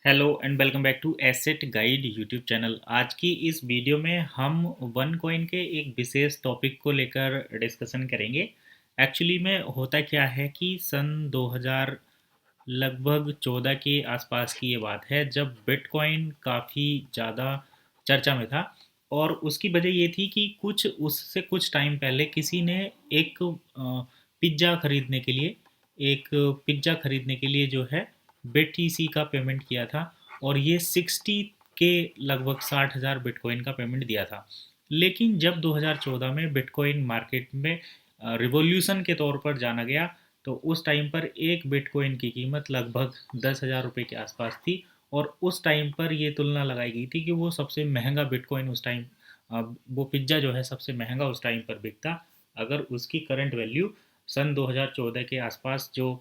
Hello and welcome back to asset guide YouTube channel. आज की इस वीडियो में हम वन कॉइन के एक विशेष टॉपिक को लेकर डिस्कशन करेंगे। एक्चुअली में होता क्या है कि सन 2000 लगभग 14 के आसपास की ये बात है जब बिटकॉइन काफ़ी ज़्यादा चर्चा में था। और उसकी वजह ये थी कि कुछ टाइम पहले किसी ने एक पिज़्ज़ा खरीदने के लिए जो है BTC का पेमेंट किया था। और ये 60 के लगभग 60,000 बिटकॉइन का पेमेंट दिया था। लेकिन जब 2014 में बिटकॉइन मार्केट में रिवॉल्यूशन के तौर पर जाना गया तो उस टाइम पर एक बिटकॉइन की कीमत लगभग 10,000 रुपये के आसपास थी। और उस टाइम पर ये तुलना लगाई गई थी कि वो सबसे महंगा बिटकॉइन उस टाइम, वो पिज्ज़ा जो है सबसे महंगा उस टाइम पर बिकता अगर उसकी करंट वैल्यू सन 2014 के आसपास जो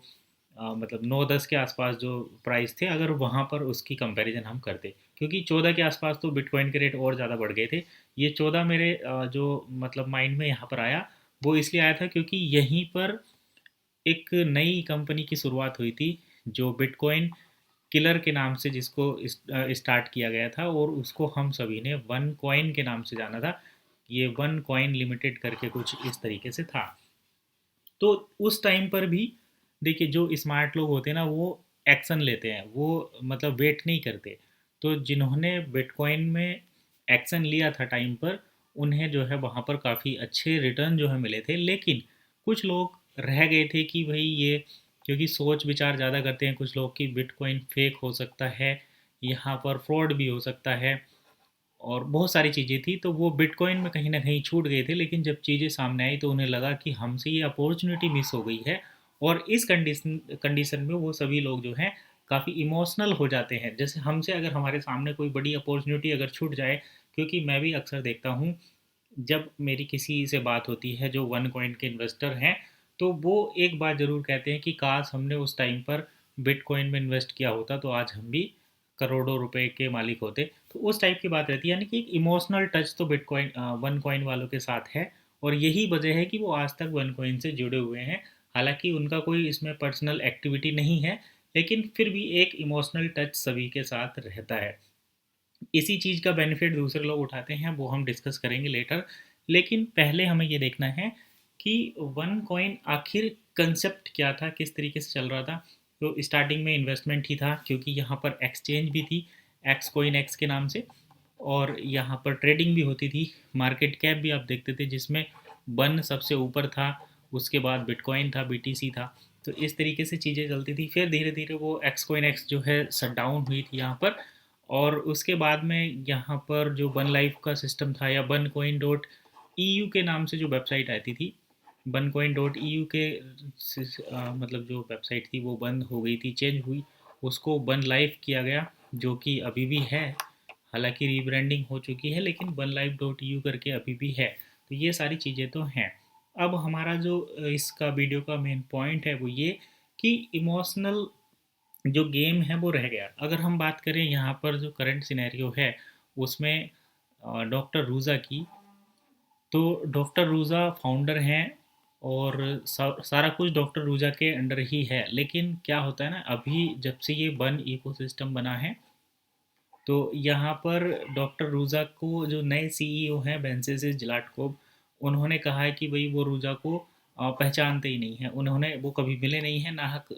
मतलब 9-10 के आसपास जो प्राइस थे, अगर वहाँ पर उसकी कंपैरिजन हम करते। क्योंकि 14 के आसपास तो बिटकॉइन के रेट और ज़्यादा बढ़ गए थे। ये 14 मेरे जो मतलब माइंड में यहाँ पर आया, वो इसलिए आया था क्योंकि यहीं पर एक नई कंपनी की शुरुआत हुई थी जो बिटकॉइन किलर के नाम से जिसको स्टार्ट किया गया था, और उसको हम सभी ने वन कॉइन के नाम से जाना था। ये वन कॉइन लिमिटेड करके कुछ इस तरीके से था। तो उस टाइम पर भी देखिए, जो स्मार्ट लोग होते हैं ना, वो एक्शन लेते हैं, वो मतलब वेट नहीं करते। तो जिन्होंने बिटकॉइन में एक्शन लिया था टाइम पर, उन्हें जो है वहाँ पर काफ़ी अच्छे रिटर्न जो है मिले थे। लेकिन कुछ लोग रह गए थे कि भाई ये, क्योंकि सोच विचार ज़्यादा करते हैं कुछ लोग कि बिटकॉइन फेक हो सकता है, यहाँ पर फ्रॉड भी हो सकता है, और बहुत सारी चीज़ें थी, तो वो बिटकॉइन में कहीं न कहीं छूट गए थे। लेकिन जब चीज़ें सामने आई तो उन्हें लगा कि हमसे ये अपॉर्चुनिटी मिस हो गई है। और इस कंडीशन में वो सभी लोग जो हैं काफ़ी इमोशनल हो जाते हैं। जैसे हमसे अगर हमारे सामने कोई बड़ी अपॉर्चुनिटी अगर छूट जाए, क्योंकि मैं भी अक्सर देखता हूँ जब मेरी किसी से बात होती है जो वन कॉइन के इन्वेस्टर हैं, तो वो एक बात ज़रूर कहते हैं कि काश हमने उस टाइम पर बिटकॉइन में इन्वेस्ट किया होता तो आज हम भी करोड़ों रुपए के मालिक होते। तो उस टाइप की बात रहती है, यानी कि एक इमोशनल टच तो बिटकॉइन वन कॉइन वालों के साथ है। और यही वजह है कि वो आज तक वन कॉइन से जुड़े हुए हैं। हालांकि उनका कोई इसमें पर्सनल एक्टिविटी नहीं है, लेकिन फिर भी एक इमोशनल टच सभी के साथ रहता है। इसी चीज़ का बेनिफिट दूसरे लोग उठाते हैं, वो हम डिस्कस करेंगे लेटर। लेकिन पहले हमें ये देखना है कि वन कॉइन आखिर कंसेप्ट क्या था, किस तरीके से चल रहा था। तो स्टार्टिंग में इन्वेस्टमेंट ही था, क्योंकि यहाँ पर एक्सचेंज भी थी एक्स कोइन एक्स के नाम से, और यहाँ पर ट्रेडिंग भी होती थी। मार्केट कैप भी आप देखते थे जिसमें वन सबसे ऊपर था, उसके बाद बिटकॉइन था, BTC था। तो इस तरीके से चीज़ें चलती थी। फिर धीरे धीरे वो एक्स कोइन एक्स जो है शट डाउन हुई थी यहाँ पर। और उसके बाद में यहाँ पर जो वन लाइफ का सिस्टम था, या वन कोइन डॉट EU के नाम से जो वेबसाइट आती थी, वन कोइन डॉट EU के मतलब जो वेबसाइट थी वो बंद हो गई थी, चेंज हुई, उसको वन लाइफ किया गया, जो कि अभी भी है। हालांकि रीब्रांडिंग हो चुकी है, लेकिन वन लाइफ डॉट यू करके अभी भी है। तो ये सारी चीज़ें तो हैं। अब हमारा जो इसका वीडियो का मेन पॉइंट है वो ये कि इमोशनल जो गेम है वो रह गया। अगर हम बात करें यहाँ पर जो करंट सिनेरियो है उसमें डॉक्टर रूज़ा की, तो डॉक्टर रूज़ा फाउंडर हैं, और सारा कुछ डॉक्टर रूज़ा के अंडर ही है। लेकिन क्या होता है ना, अभी जब से ये वन इकोसिस्टम बना है, तो यहाँ पर डॉक्टर रूज़ा को जो नए CEO हैं बेंसेसिस जिलाटकोब, उन्होंने कहा है कि भाई वो रूज़ा को पहचानते ही नहीं हैं, उन्होंने वो कभी मिले नहीं हैं,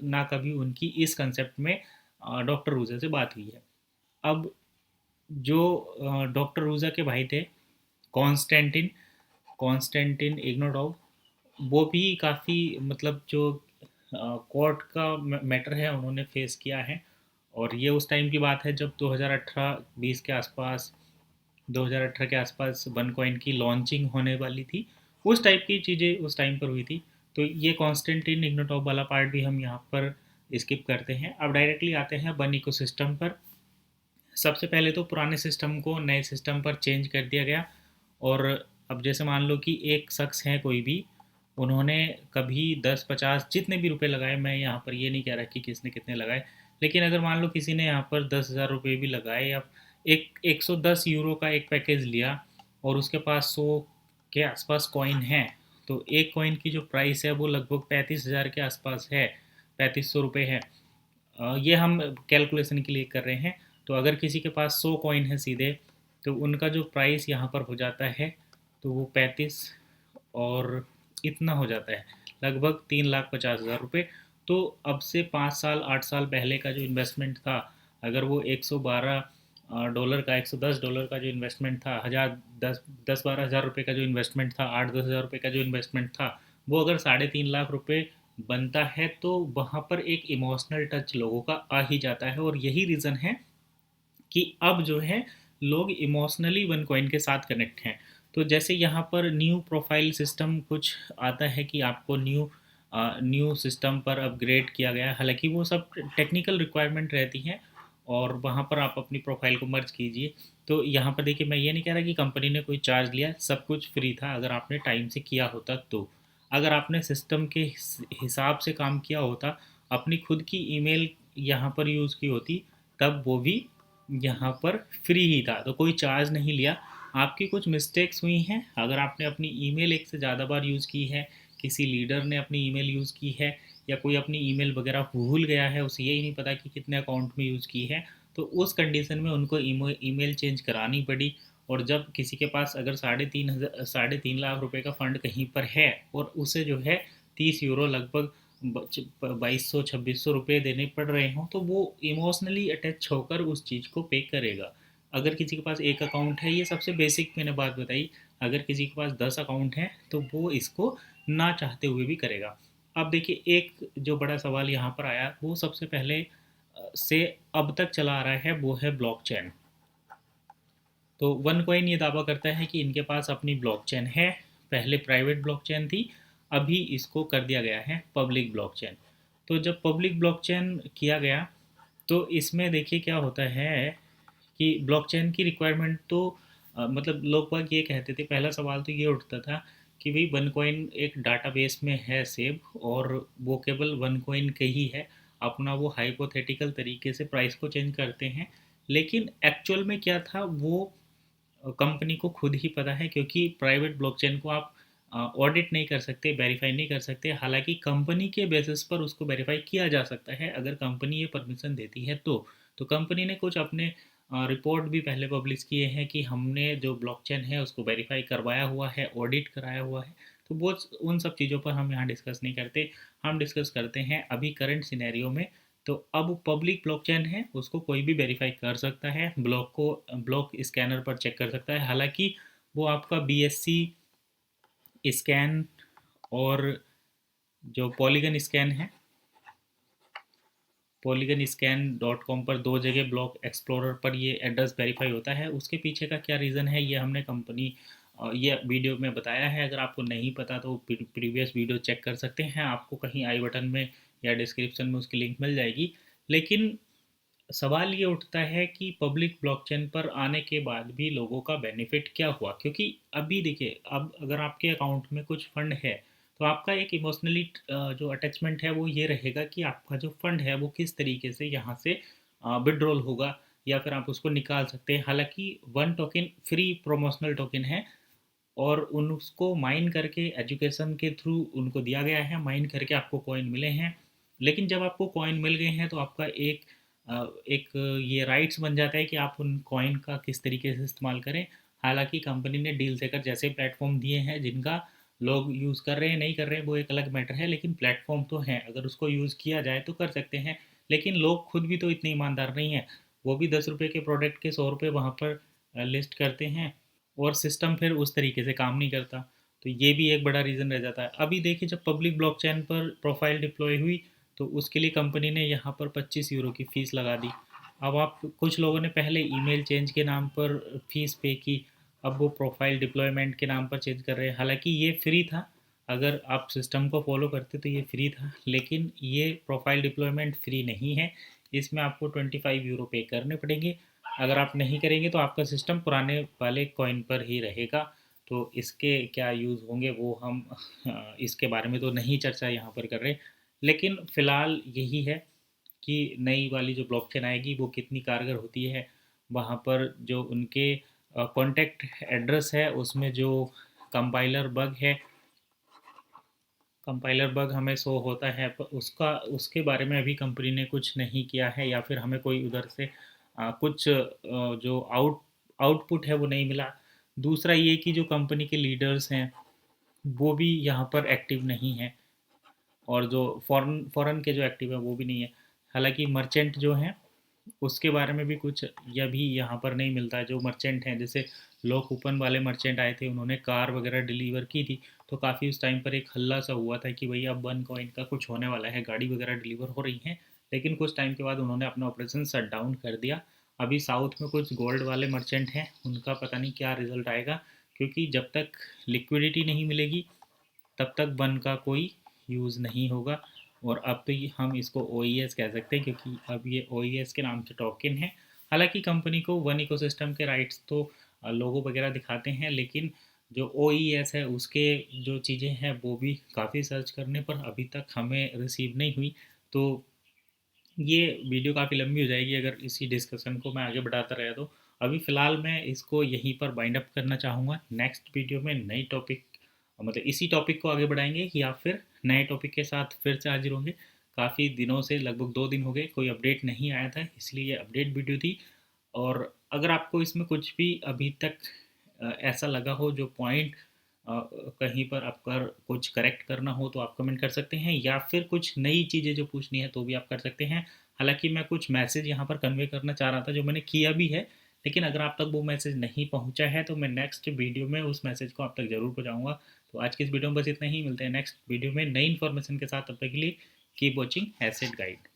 ना कभी उनकी इस कंसेप्ट में डॉक्टर रूज़ा से बात हुई है। अब जो डॉक्टर रूज़ा के भाई थे, कॉन्स्टेंटिन कॉन्स्टेंटिन इग्नोटोव, वो भी काफ़ी मतलब जो कोर्ट का मैटर है उन्होंने फेस किया है। और ये उस टाइम की बात है जब 2018-20 के आसपास, 2018 के आसपास वन कॉइन की लॉन्चिंग होने वाली थी। उस टाइप की चीज़ें उस टाइम पर हुई थी। तो ये कॉन्स्टेंटिन इग्नोटॉप वाला पार्ट भी हम यहाँ पर स्किप करते हैं। अब डायरेक्टली आते हैं वन इकोसिस्टम पर। सबसे पहले तो पुराने सिस्टम को नए सिस्टम पर चेंज कर दिया गया। और अब जैसे मान लो कि एक शख्स है कोई भी, उन्होंने कभी 10-50 जितने भी रुपए लगाए, मैं यहाँ पर ये नहीं कह रहा कि किसने कितने लगाए, लेकिन अगर मान लो किसी ने यहाँ पर 10,000 रुपये भी लगाए, या 110 यूरो का एक पैकेज लिया, और उसके पास 100 के आसपास कॉइन है, तो एक कॉइन की जो प्राइस है वो लगभग 35,000 के आसपास है, 3500 रुपये है। ये हम कैलकुलेशन के लिए कर रहे हैं। तो अगर किसी के पास 100 कॉइन है सीधे, तो उनका जो प्राइस यहाँ पर हो जाता है तो वो 35 और इतना हो जाता है, लगभग 3,50,000 रुपये। तो अब से 5 साल 8 साल पहले का जो इन्वेस्टमेंट था, अगर वो $112 का, $110 का जो इन्वेस्टमेंट था, 10-12 हज़ार रुपये का जो इन्वेस्टमेंट था, 8-10 हज़ार रुपये का जो इन्वेस्टमेंट था, वो अगर 3.5 लाख रुपये बनता है, तो वहाँ पर एक इमोशनल टच लोगों का आ ही जाता है। और यही रीज़न है कि अब जो है लोग इमोशनली वन कॉइन के साथ कनेक्ट हैं। तो जैसे यहाँ पर न्यू प्रोफाइल सिस्टम कुछ आता है कि आपको न्यू सिस्टम पर अपग्रेड किया गया है, हालांकि वो सब टेक्निकल रिक्वायरमेंट रहती हैं और वहाँ पर आप अपनी प्रोफाइल को मर्ज कीजिए। तो यहाँ पर देखिए, मैं ये नहीं कह रहा कि कंपनी ने कोई चार्ज लिया, सब कुछ फ्री था अगर आपने टाइम से किया होता तो। अगर आपने सिस्टम के हिसाब से काम किया होता, अपनी खुद की ईमेल यहाँ पर यूज़ की होती, तब वो भी यहाँ पर फ्री ही था, तो कोई चार्ज नहीं लिया। आपकी कुछ मिस्टेक्स हुई हैं, अगर आपने अपनी ईमेल एक से ज़्यादा बार यूज़ की है, किसी लीडर ने अपनी ईमेल यूज़ की है, या कोई अपनी ईमेल वगैरह भूल गया है, उसे यही नहीं पता कि कितने अकाउंट में यूज़ की है, तो उस कंडीशन में उनको ईमेल चेंज करानी पड़ी। और जब किसी के पास अगर 3.5 लाख रुपए का फ़ंड कहीं पर है और उसे जो है 30 यूरो, लगभग 2200-2600 रुपये देने पड़ रहे हों, तो वो इमोशनली अटैच होकर उस चीज़ को पे करेगा। अगर किसी के पास एक अकाउंट है, ये सबसे बेसिक मैंने बात बताई, अगर किसी के पास 10 अकाउंट हैं तो वो इसको ना चाहते हुए भी करेगा। अब देखिए, एक जो बड़ा सवाल यहाँ पर आया, वो सबसे पहले से अब तक चला आ रहा है, वो है ब्लॉकचेन। तो वन कॉइन ये दावा करता है कि इनके पास अपनी ब्लॉकचेन है। पहले प्राइवेट ब्लॉकचेन थी, अभी इसको कर दिया गया है पब्लिक ब्लॉकचेन। तो जब पब्लिक ब्लॉकचेन किया गया, तो इसमें देखिए क्या होता है कि ब्लॉकचेन की रिक्वायरमेंट तो मतलब लोग बाग ये कहते थे, पहला सवाल तो ये उठता था कि भाई वन कॉइन एक डाटाबेस में है सेव, और वो केवल वन कॉइन के ही है, अपना वो हाइपोथेटिकल तरीके से प्राइस को चेंज करते हैं। लेकिन एक्चुअल में क्या था, वो कंपनी को खुद ही पता है, क्योंकि प्राइवेट ब्लॉकचेन को आप ऑडिट नहीं कर सकते, वेरीफाई नहीं कर सकते। हालांकि कंपनी के बेसिस पर उसको वेरीफाई किया जा सकता है, अगर कंपनी ये परमिशन देती है तो कंपनी ने कुछ अपने रिपोर्ट भी पहले पब्लिश किए हैं कि हमने जो ब्लॉकचेन है उसको वेरीफाई करवाया हुआ है, ऑडिट कराया हुआ है। तो वो उन सब चीज़ों पर हम यहाँ डिस्कस नहीं करते, हम डिस्कस करते हैं अभी करंट सिनेरियो में। तो अब पब्लिक ब्लॉकचेन है, उसको कोई भी वेरीफाई कर सकता है, ब्लॉक स्कैनर पर चेक कर सकता है। हालांकि वो आपका BSC स्कैन और जो पॉलीगन स्कैन है, polygon-scan.com पर 2 जगह ब्लॉक एक्सप्लोरर पर ये एड्रेस वेरीफाई होता है। उसके पीछे का क्या रीज़न है, ये हमने कंपनी ये वीडियो में बताया है। अगर आपको नहीं पता तो प्रीवियस वीडियो चेक कर सकते हैं, आपको कहीं आई बटन में या डिस्क्रिप्शन में उसकी लिंक मिल जाएगी। लेकिन सवाल ये उठता है कि पब्लिक ब्लॉकचेन पर आने के बाद भी लोगों का बेनिफिट क्या हुआ, क्योंकि अभी देखिए, अब अगर आपके अकाउंट में कुछ फंड है, तो आपका एक इमोशनली जो अटैचमेंट है वो ये रहेगा कि आपका जो फंड है वो किस तरीके से यहाँ से विड्रॉल होगा, या फिर आप उसको निकाल सकते हैं। हालांकि one token free promotional token है, और उन उसको माइन करके एजुकेशन के थ्रू उनको दिया गया है, माइन करके आपको कॉइन मिले हैं। लेकिन जब आपको कॉइन मिल गए हैं, तो आपका एक ये राइट्स बन जाता है कि आप उन कॉइन का किस तरीके से इस्तेमाल करें। हालांकि कंपनी ने डील देकर जैसे प्लेटफॉर्म दिए हैं, जिनका लोग यूज़ कर रहे हैं नहीं कर रहे हैं वो एक अलग मैटर है, लेकिन प्लेटफॉर्म तो हैं, अगर उसको यूज़ किया जाए तो कर सकते हैं। लेकिन लोग खुद भी तो इतने ईमानदार नहीं हैं, वो भी 10 रुपये के प्रोडक्ट के 100 रुपये वहाँ पर लिस्ट करते हैं, और सिस्टम फिर उस तरीके से काम नहीं करता। तो ये भी एक बड़ा रीज़न रह जाता है। अभी देखिए, जब पब्लिक ब्लॉकचेन पर प्रोफाइल डिप्लॉय हुई, तो उसके लिए कंपनी ने यहाँ पर 25 यूरो की फ़ीस लगा दी। अब आप कुछ लोगों ने पहले ईमेल चेंज के नाम पर फ़ीस पे की, अब वो प्रोफाइल डिप्लॉयमेंट के नाम पर चेंज कर रहे हैं। हालांकि ये फ्री था, अगर आप सिस्टम को फॉलो करते तो ये फ्री था, लेकिन ये प्रोफाइल डिप्लॉयमेंट फ्री नहीं है, इसमें आपको 25 यूरो पे करने पड़ेंगे। अगर आप नहीं करेंगे तो आपका सिस्टम पुराने वाले कॉइन पर ही रहेगा। तो इसके क्या यूज़ होंगे वो हम इसके बारे में तो नहीं चर्चा यहाँ पर कर रहे। लेकिन फ़िलहाल यही है कि नई वाली जो ब्लॉकचेन आएगी वो कितनी कारगर होती है। वहाँ पर जो उनके कॉन्टैक्ट एड्रेस है, उसमें जो कंपाइलर बग है, कंपाइलर बग हमें शो होता है, पर उसके बारे में अभी कंपनी ने कुछ नहीं किया है, या फिर हमें कोई उधर से कुछ जो आउटपुट है वो नहीं मिला। दूसरा ये कि जो कंपनी के लीडर्स हैं वो भी यहाँ पर एक्टिव नहीं है, और जो फॉरेन फॉरेन के जो एक्टिव है वो भी नहीं है। हालांकि मर्चेंट जो हैं उसके बारे में भी कुछ यह भी यहाँ पर नहीं मिलता है। जो मर्चेंट हैं, जैसे लो कूपन वाले मर्चेंट आए थे, उन्होंने कार वगैरह डिलीवर की थी, तो काफ़ी उस टाइम पर एक हल्ला सा हुआ था कि भैया अब वन कॉइन का कुछ होने वाला है, गाड़ी वगैरह डिलीवर हो रही हैं। लेकिन कुछ टाइम के बाद उन्होंने अपना ऑपरेशन शट डाउन कर दिया। अभी साउथ में कुछ गोल्ड वाले मर्चेंट हैं, उनका पता नहीं क्या रिजल्ट आएगा, क्योंकि जब तक लिक्विडिटी नहीं मिलेगी तब तक वन का कोई यूज़ नहीं होगा। और अब तो हम इसको ओ कह सकते हैं, क्योंकि अब ये ओ के नाम से टोकन है। हालांकि कंपनी को वन इकोसिस्टम के राइट्स तो लोगो वगैरह दिखाते हैं, लेकिन जो ओ है उसके जो चीज़ें हैं वो भी काफ़ी सर्च करने पर अभी तक हमें रिसीव नहीं हुई। तो ये वीडियो काफ़ी लंबी हो जाएगी अगर इसी डिस्कशन को मैं आगे बढ़ाता रहा तो। अभी फ़िलहाल मैं इसको यहीं पर बाइंड अप करना चाहूँगा। नेक्स्ट वीडियो में नई टॉपिक, मतलब इसी टॉपिक को आगे बढ़ाएंगे, या फिर नए टॉपिक के साथ फिर से हाजिर होंगे। काफ़ी दिनों से, लगभग 2 दिन हो गए, कोई अपडेट नहीं आया था, इसलिए ये अपडेट वीडियो थी। और अगर आपको इसमें कुछ भी अभी तक ऐसा लगा हो जो पॉइंट कहीं पर आपका कुछ करेक्ट करना हो तो आप कमेंट कर सकते हैं, या फिर कुछ नई चीज़ें जो पूछनी है तो भी आप कर सकते हैं। हालांकि मैं कुछ मैसेज यहाँ पर कन्वे करना चाह रहा था जो मैंने किया भी है, लेकिन अगर आप तक वो मैसेज नहीं पहुँचा है तो मैं नेक्स्ट वीडियो में उस मैसेज को आप तक ज़रूर पहुँचाऊँगा। तो आज की इस वीडियो में बस इतना ही, मिलते हैं नेक्स्ट वीडियो में नई इन्फॉर्मेशन के साथ। तब तक के लिए कीप वॉचिंग एसेट गाइड।